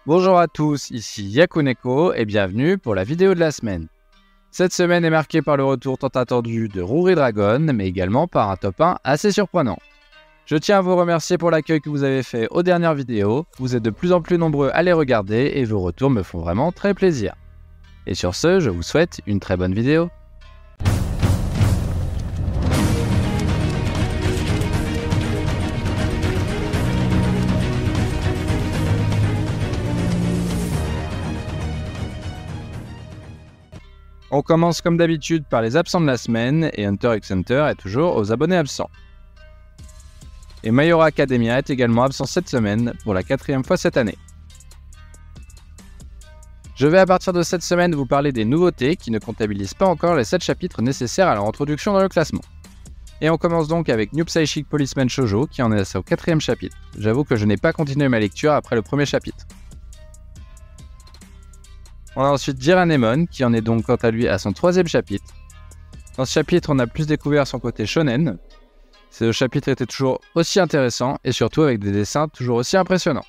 Bonjour à tous, ici Yakuneko et bienvenue pour la vidéo de la semaine. Cette semaine est marquée par le retour tant attendu de Rory Dragon, mais également par un top 1 assez surprenant. Je tiens à vous remercier pour l'accueil que vous avez fait aux dernières vidéos, vous êtes de plus en plus nombreux à les regarder et vos retours me font vraiment très plaisir. Et sur ce, je vous souhaite une très bonne vidéo. On commence comme d'habitude par les absents de la semaine et Hunter x Hunter est toujours aux abonnés absents. Et My Hero Academia est également absent cette semaine pour la 4e fois cette année. Je vais à partir de cette semaine vous parler des nouveautés qui ne comptabilisent pas encore les 7 chapitres nécessaires à leur introduction dans le classement. Et on commence donc avec New Psychic Policeman Shoujo qui en est à son 4e chapitre. J'avoue que je n'ai pas continué ma lecture après le premier chapitre. On a ensuite Jiranemon qui en est donc quant à lui à son 3e chapitre. Dans ce chapitre, on a plus découvert son côté shonen. Ce chapitre était toujours aussi intéressant et surtout avec des dessins toujours aussi impressionnants.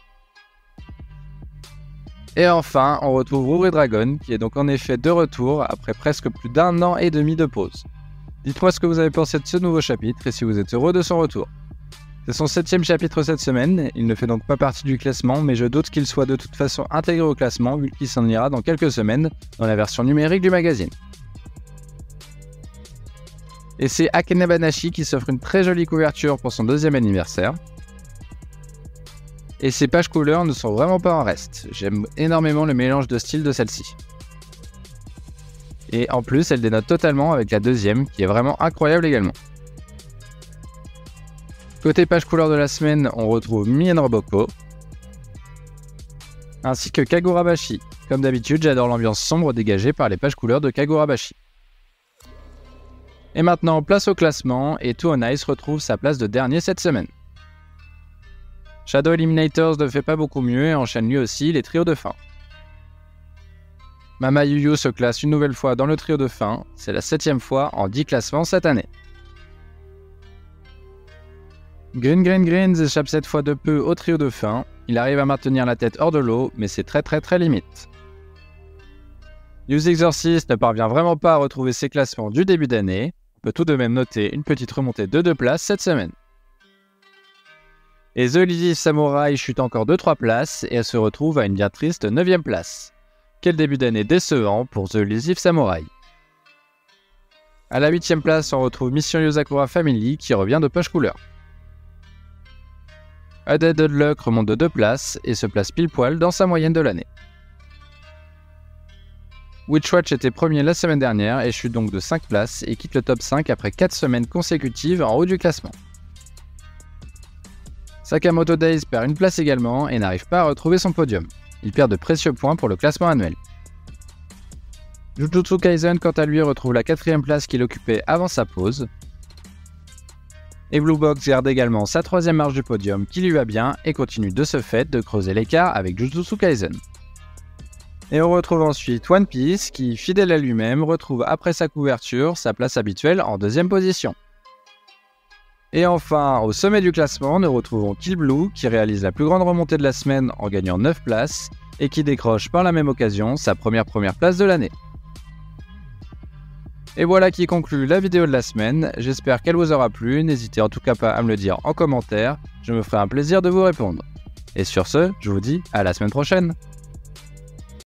Et enfin, on retrouve Rory Dragon qui est donc en effet de retour après presque plus d'1 an et demi de pause. Dites-moi ce que vous avez pensé de ce nouveau chapitre et si vous êtes heureux de son retour. C'est son 7e chapitre cette semaine, il ne fait donc pas partie du classement, mais je doute qu'il soit de toute façon intégré au classement vu qu'il s'en ira dans quelques semaines dans la version numérique du magazine. Et c'est Akane Banashi qui s'offre une très jolie couverture pour son 2e anniversaire. Et ses pages couleurs ne sont vraiment pas en reste, j'aime énormément le mélange de style de celle-ci. Et en plus, elle dénote totalement avec la 2e qui est vraiment incroyable également. Côté page couleur de la semaine, on retrouve Mien Roboko, ainsi que Kagurabashi. Comme d'habitude, j'adore l'ambiance sombre dégagée par les pages couleurs de Kagurabashi. Et maintenant, place au classement, et Two on Ice retrouve sa place de dernier cette semaine. Shadow Eliminators ne fait pas beaucoup mieux et enchaîne lui aussi les trios de fin. Mama Yu se classe une nouvelle fois dans le trio de fin, c'est la 7e fois en 10 classements cette année. Green échappe cette fois de peu au trio de fin, il arrive à maintenir la tête hors de l'eau, mais c'est très limite. Use Exorcist ne parvient vraiment pas à retrouver ses classements du début d'année, on peut tout de même noter une petite remontée de 2 places cette semaine. Et The Elusive Samurai chute encore de 3 places et elle se retrouve à une bien triste 9e place. Quel début d'année décevant pour The Elusive Samurai. À la 8e place, on retrouve Mission Yozakura Family qui revient de poche couleur. A Dead Luck remonte de 2 places et se place pile poil dans sa moyenne de l'année. Witchwatch était premier la semaine dernière et chute donc de 5 places et quitte le top 5 après 4 semaines consécutives en haut du classement. Sakamoto Days perd une place également et n'arrive pas à retrouver son podium. Il perd de précieux points pour le classement annuel. Jujutsu Kaisen quant à lui retrouve la 4e place qu'il occupait avant sa pause. Et Blue Box garde également sa 3e marche du podium qui lui va bien et continue de ce fait de creuser l'écart avec Jujutsu Kaisen. Et on retrouve ensuite One Piece qui, fidèle à lui-même, retrouve après sa couverture sa place habituelle en 2e position. Et enfin, au sommet du classement, nous retrouvons Kill Blue qui réalise la plus grande remontée de la semaine en gagnant 9 places et qui décroche par la même occasion sa première place de l'année. Et voilà qui conclut la vidéo de la semaine, j'espère qu'elle vous aura plu, n'hésitez en tout cas pas à me le dire en commentaire, je me ferai un plaisir de vous répondre. Et sur ce, je vous dis à la semaine prochaine.